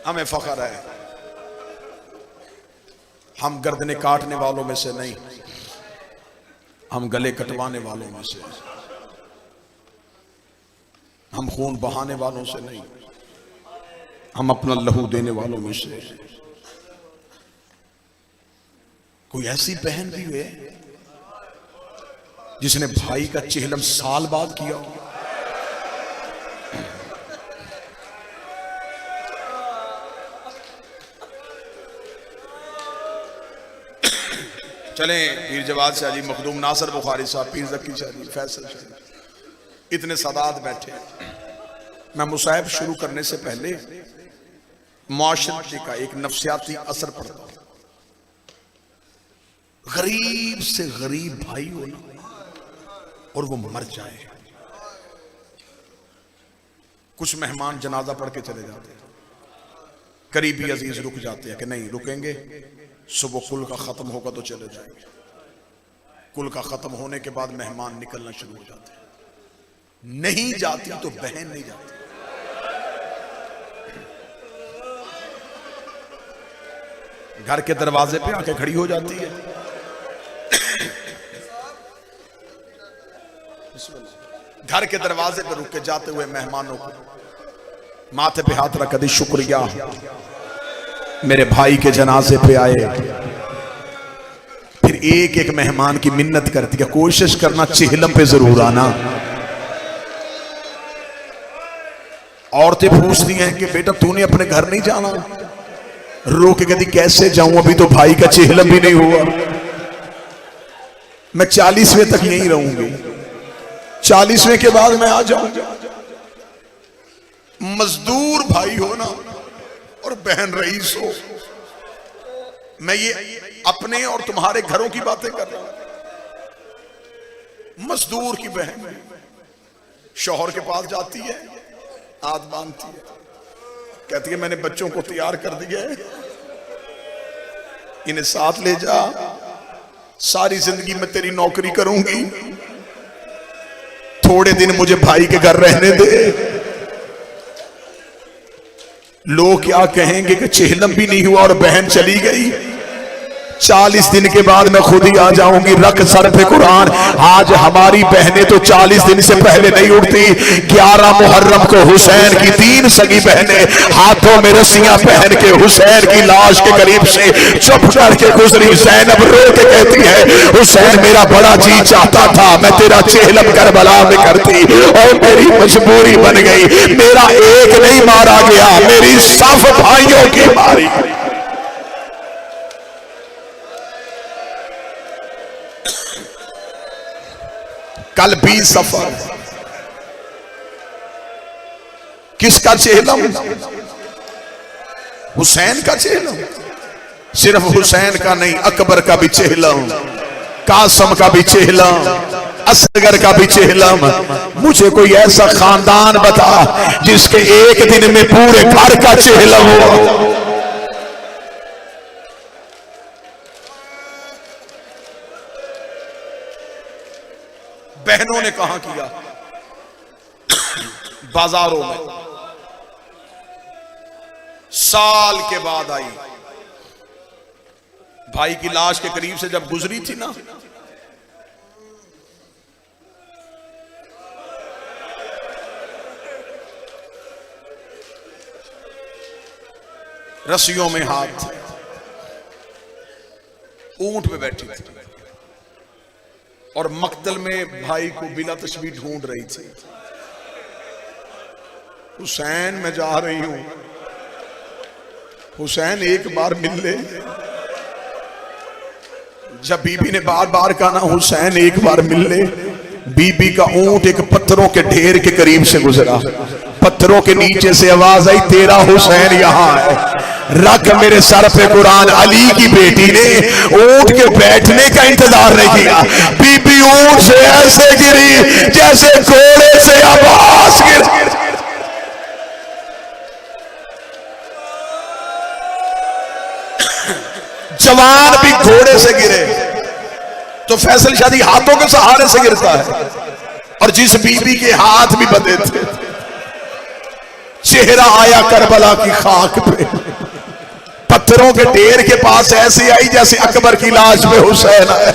हमें फख्र है, हम गर्दने काटने वालों में से नहीं, हम गले कटवाने वालों में से, हम खून बहाने वालों से नहीं, हम अपना लहू देने वालों में से। कोई ऐसी बहन भी है जिसने भाई का चेहलम साल बाद किया हो? चलें पीर जवाद शाह जी, मखदूम नासर बुखारी साहब, पीर ज़की शाह जी, फैसल शाह जी, इतने सादात बैठे। मैं मुसाहिब शुरू करने से पहले मुआशरे का एक नफ्सियाती असर पड़ता हूं। गरीब से गरीब भाई हो ना और वो मर जाए, कुछ मेहमान जनाजा पढ़ के चले जाते हैं, करीबी अजीज रुक जाते हैं कि नहीं रुकेंगे, सुबह कुल का खत्म होगा तो चले जाएंगे। कुल का खत्म होने के बाद मेहमान निकलना शुरू हो जाते हैं, नहीं जाती तो बहन नहीं जाती। घर के दरवाजे पे आके खड़ी हो जाती है, घर के दरवाजे पे रुक के जाते हुए मेहमानों को माथे पे हाथ रख दी, शुक्रिया मेरे भाई के जनाजे पे आए। फिर एक एक मेहमान की मिन्नत करती है, कोशिश करना चेहलम पे जरूर आना। औरतें पूछती हैं कि बेटा तूने अपने घर नहीं जाना? रो के कहती कैसे जाऊं, अभी तो भाई का चेहलम भी नहीं हुआ, मैं 40वें तक यहीं रहूंगी, 40वें के बाद मैं आ जाऊंगा। मजदूर भाई हो ना और बहन रईस हो, मैं ये अपने और तुम्हारे घरों की बातें कर रहा हूं। मजदूर की बहन शौहर के पास जाती है, हाथ बांधती है, कहती है मैंने बच्चों को तैयार कर दिया है, इन्हें साथ ले जा, सारी जिंदगी में तेरी नौकरी करूंगी, थोड़े दिन मुझे भाई के घर रहने दे। लोग क्या कहेंगे कि चेहलम भी नहीं हुआ और बहन चली गई, 40 दिन के बाद मैं खुद ही आ जाऊंगी। रख सर पे कुरान। आज हमारी बहनें तो 40 दिन से पहले नहीं उठती। 11 मुहर्रम को हुसैन की 3 सगी बहनें हाथों में रस्सियां पहन के हुसैन की लाश के करीब से चुप करके गुजरी। ज़ैनब रो के कहती है हुसैन मेरा बड़ा जी चाहता था मैं तेरा चेहलम करबला में करती और मेरी मजबूरी बन गई। मेरा एक नहीं मारा गया, मेरी सब भाइयों की मारी। कल 20 सफर, किसका चेहलम? हुसैन का चेहलम। सिर्फ हुसैन का नहीं, अकबर का भी चेहलम, कासम का भी चेहलम, असगर का भी चेहलम। मुझे कोई ऐसा खानदान बता जिसके एक दिन में पूरे घर का चेहलम हो। बहनों ने कहां किया? बाजारों में। साल के बाद आई, भाई की लाश के करीब से जब गुजरी थी ना, रस्सियों में हाथ, ऊंट पे बैठी थी और मक्तल में भाई को बिला तशबीह ढूंढ रही थी। हुसैन मैं जा रही हूं, हुसैन एक बार मिल ले। जब बीबी ने बार बार कहा ना हुसैन एक बार मिल ले, बीबी का ऊंट एक पत्थरों के ढेर के करीब से गुजरा। पत्थरों के नीचे से आवाज आई तेरा हुसैन यहां है। रख मेरे सर पे कुरान। अली की बेटी ने ऊंट के बैठने का इंतजार नहीं किया, बीबी ऊंट से ऐसे गिरी जैसे घोड़े से आवाज गिर। जवान भी घोड़े से गिरे तो फैसल शादी हाथों के सहारे से गिरता है, और जिस बीबी के हाथ भी बंधे थे चेहरा आया करबला की खाक पे, पत्थरों के ढेर के पास ऐसे आई जैसे अकबर की लाश पे हुसैन आया।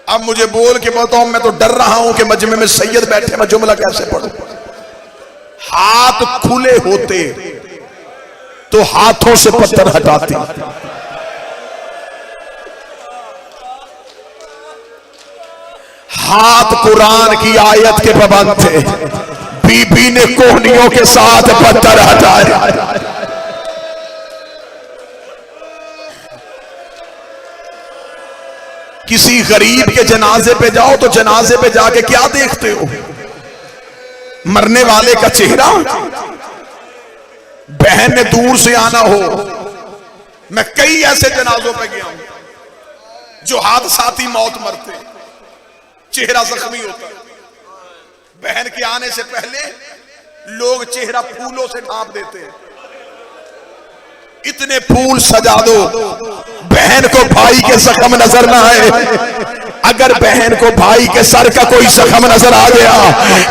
अब मुझे बोल के बताओ, मैं तो डर रहा हूं कि मजमे में सैयद बैठे, मैं जुमला कैसे पढ़ूं। हाथ खुले होते तो हाथों से पत्थर हटाते, हाथ कुरान की आयत के पाबंद थे, बीबी ने कोहनियों के साथ पत्थर हटाए। किसी गरीब के जनाजे पे जाओ तो जनाजे पे जाके क्या देखते हो? मरने वाले का चेहरा। बहन ने दूर से आना हो, मैं कई ऐसे जनाजों पे गया हूं जो हादसाती मौत मरते, चेहरा जख्मी होता है। बहन के आने से पहले लोग चेहरा फूलों से ढांप देते हैं, इतने फूल सजा दो बहन को भाई के जख्म नजर ना आए। अगर बहन को भाई के सर का कोई जख्म नजर आ गया,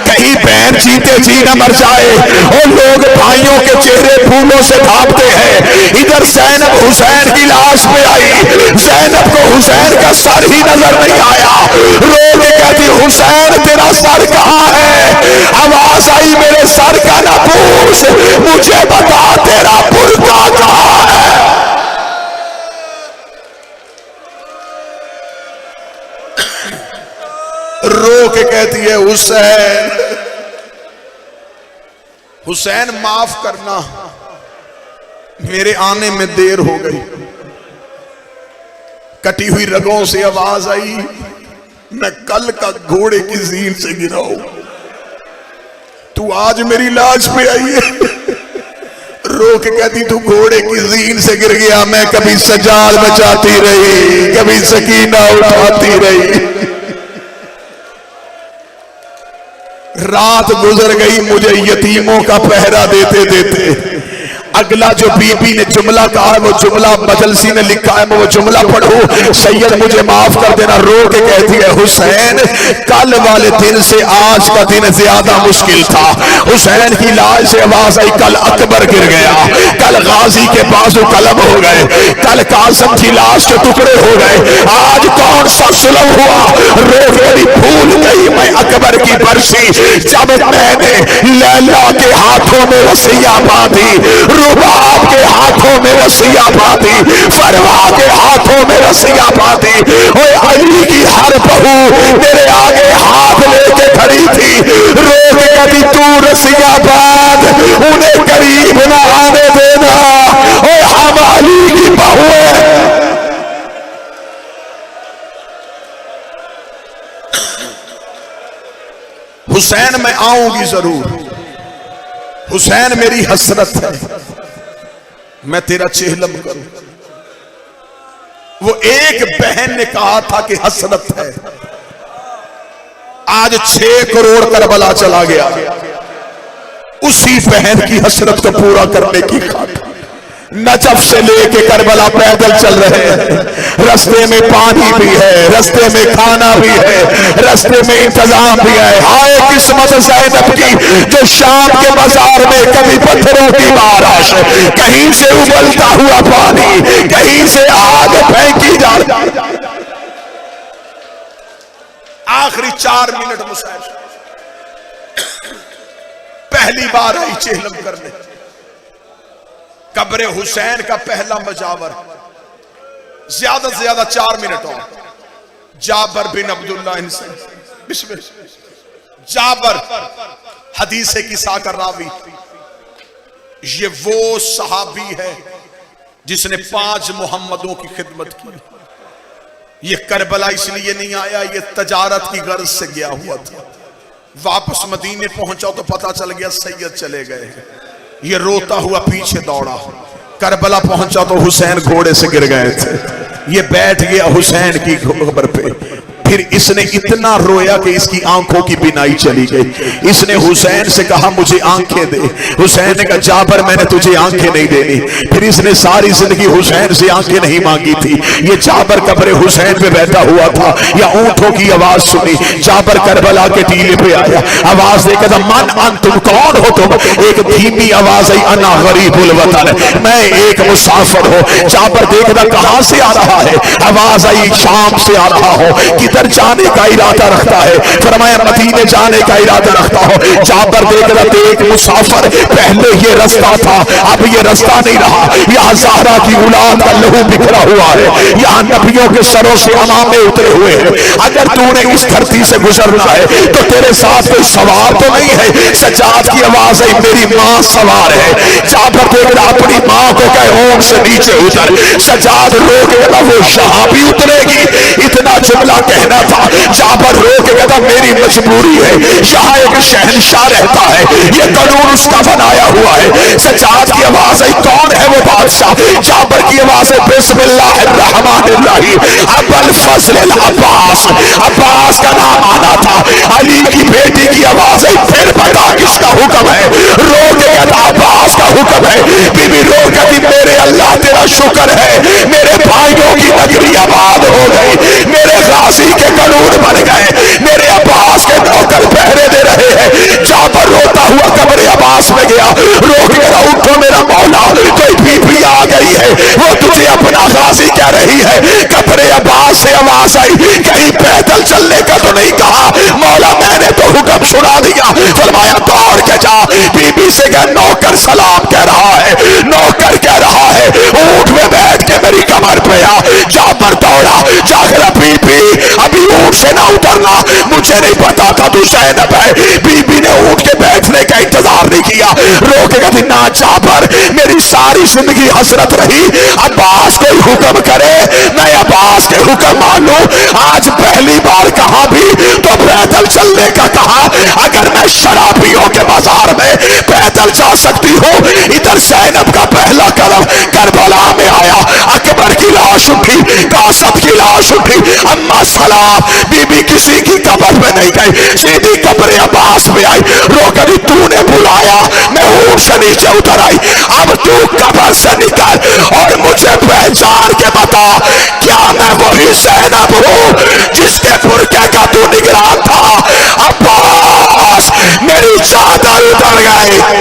कहीं बहन जीते जी न मर जाए, और लोग भाइयों के चेहरे फूलों से ढांपते हैं। इधर जैनब हुसैन की लाश पे आई, जैनब को हुसैन का सर ही नजर नहीं आया, रो के कहती हुसैन तेरा सर कहां है? आवाज आई मेरे सर का ना पूछ, मुझे बता तेरा बुर्का कहां है? रो के कहती है हुसैन, हुसैन माफ करना, मेरे आने में देर हो गई। कटी हुई रगों से आवाज आई, मैं कल का घोड़े की जीन से गिरा हूं, तू आज मेरी लाश पे आई है। रो के कहती तू घोड़े की जीन से गिर गया, मैं कभी सजाद मचाती रही, कभी सकीना उठाती रही। रात गुजर गई मुझे यतीमों का पहरा देते देते। अगला जो बीबी ने जुमला कहा है वो जुमला मजलसी ने लिखा है, मैं वो जुमला पढ़ूं। सैयद मुझे माफ कर देना। रो के कहती है हुसैन कल वाले दिन से आज का दिन ज्यादा मुश्किल था। हुसैन की लाश से आवाज आई, कल अकबर गिर गया, कल गाजी के बाजू कलम हो गए, कल कासिम की लाश के टुकड़े हो गए, आज कौन सा सुलह हुआ? रो रोड़ी भूल गई मैं अकबर की बरसी, जब मैंने लैला के हाथों में वसिया बांधी, रुबाब के हाथों में रस्सियां बांधी, फरवा के हाथों में रस्सियां बांधी। ओए अली की हर बहू मेरे आगे हाथ लेके खड़ी थी, रो के कहती तू रस्सियां बांध, उन्हें करीब न आने देना। ओए हम अली की बहू है। हुसैन मैं आऊंगी जरूर, हुसैन मेरी हसरत है, मैं तेरा चेहलम करूं। वो एक बहन ने कहा था कि हसरत है, आज 6 करोड़ करबला चला गया उसी बहन की हसरत को पूरा करने की खातिर। नजफ से लेके करबला पैदल चल रहे हैं, रास्ते में पानी भी है, रास्ते में खाना भी है, रास्ते में इंतजाम भी है। हाय किस्मत ज़ैनब की जो शाम के बाजार में कभी पत्थरों की बारिश, कहीं से उबलता हुआ पानी, कहीं से आग फेंकी जा रही। आखिरी 4 मिनट मुसाहिब पहली बार आई चेहलम करने। कब्र हुसैन का पहला मजावर, ज्यादा से ज्यादा 4 मिनट और। जाबर बिन अब्दुल्ला इनसे बिस्मिल्लाह। जाबर हदीस किसा का रावी, ये वो सहाबी है जिसने 5 मोहम्मदों की खिदमत की। ये करबला इसलिए नहीं आया, ये तजारत की गर्ज से गया हुआ था। वापस मदीने पहुंचा तो पता चल गया सैयद चले गए। ये रोता हुआ पीछे दौड़ा, करबला पहुंचा तो हुसैन घोड़े से गिर गए थे। ये बैठ गया हुसैन की खबर पे, फिर इसने इतना रोया कि इसकी आंखों की बिनाई चली गई। इसने हुसैन से कहा मुझे आंखें दे। हुसैन ने कहा जाबर मैंने तुझे आंखें नहीं देनी। फिर इसने सारी जिंदगी हुसैन से आंखें नहीं मांगी थी। ये जाबर कब्र हुसैन पे बैठा हुआ था, या ऊंटों की आवाज सुनी। जाबर करबला के टीले पे आया, आवाज देकर मन अन तुम कौन हो तुम? एक धीमी आवाज आई अना गरीबुल वतन, मैं एक मुसाफिर हूं। जाबर देखना कहां से आ रहा है, आवाज आई शाम से आ रहा हो। किधर जाने का इरादा रखता है? फरमाया मदीने जाने का इरादा रखता हो। जाबर देखना एक मुसाफिर, पहले ये रास्ता था अब ये रास्ता नहीं रहा। यहाँ ज़हरा की औलाद का लहू बिखरा हुआ है, यहाँ नबियों के सरों से अमामे उतरे हुए हैं। अगर तूने इस धरती से गुजरना है तो तेरे साथ कोई सवार तो नहीं है। सज्जाद की आवाज है मेरी माँ सवार है। जाबर देखना अपनी माँ को कहे ओम से नीचे उतर। सज्जाद रोकेगा वो यहाँ भी उतरेगी। इतना जुमला कहना था। जाबर रोकेगा मेरी मजबूरी है, यहाँ एक शहंशाह रहता है, ये कानून उसका बनाया हुआ है। सज्जाद की आवाज है कौन है वो बादशाह? जाबर की आवाज है बिस्मिल्लाहिर्रहमानिर्रहीम अबुल फजल अब्बास। अब्बास का नाम आना था। अली की बेटी की आवाज है फिर बता किसका हुक्म है? रोकेगा अब्बास का हुक्म है। बीबी रोकेगी मेरे अल्लाह तेरा शुक्र है, मेरे भाइयों की नगरी आबाद हो गई, मेरे गाजी के कानून बन गए, मेरे अब्बास के नौकर पहरे दे रहे हैं। जाबर रोता हुआ कब्र अब्बास में गया, रोक गया उठो मेरा मौला, कोई बीबी आ गई है, वो तुझे अपना गाजी कह रही है। कब्र अब्बास से आवाज आई कहीं पैदल चलने का तो नहीं कहा? मौला मैंने तो हुक्म सुना दिया। फरमाया दौड़ के जा, बीबी से कह नौकर सलाम कह रहा है, नौकर कह रहा है ऊंट में बैठ के मेरी कमर पे आ। जाबर दौड़ा, जाकर बीबी अभी ऊंट से ना उतरना, मुझे नहीं पता था तू ज़ैनब है। बीबी ने ऊंट के बैठने का इंतजार नहीं किया, रोकेगा कि ना जाबर मेरी सारी जिंदगी हसरत रही, अब्बास कोई हुक्म करे मैं अब्बास के हुक्म मानूं। आज पहली बार कहा भी तो पैदल चलने का कहा। अगर मैं शराबियों के बाजार में पैदल जा सकती हूँ, इधर ज़ैनब का पहला कदम करबला में आया। अकबर की लाश उठी, कासम की लाश उठी, अम्मा सलाम बीबी किसी की कब्र में नहीं गई, सीधी कब्र अब्बास में आई। रोकनी तूने बुलाया, मैं ऊंट से नीचे उतर आई, अब तू कब्र से निकल और मुझे पहचान के बता क्या मैं वही ज़ैनब हूँ जिसके बुर्के का तू निगरान था? अब्बास मेरी चादर उतर गई।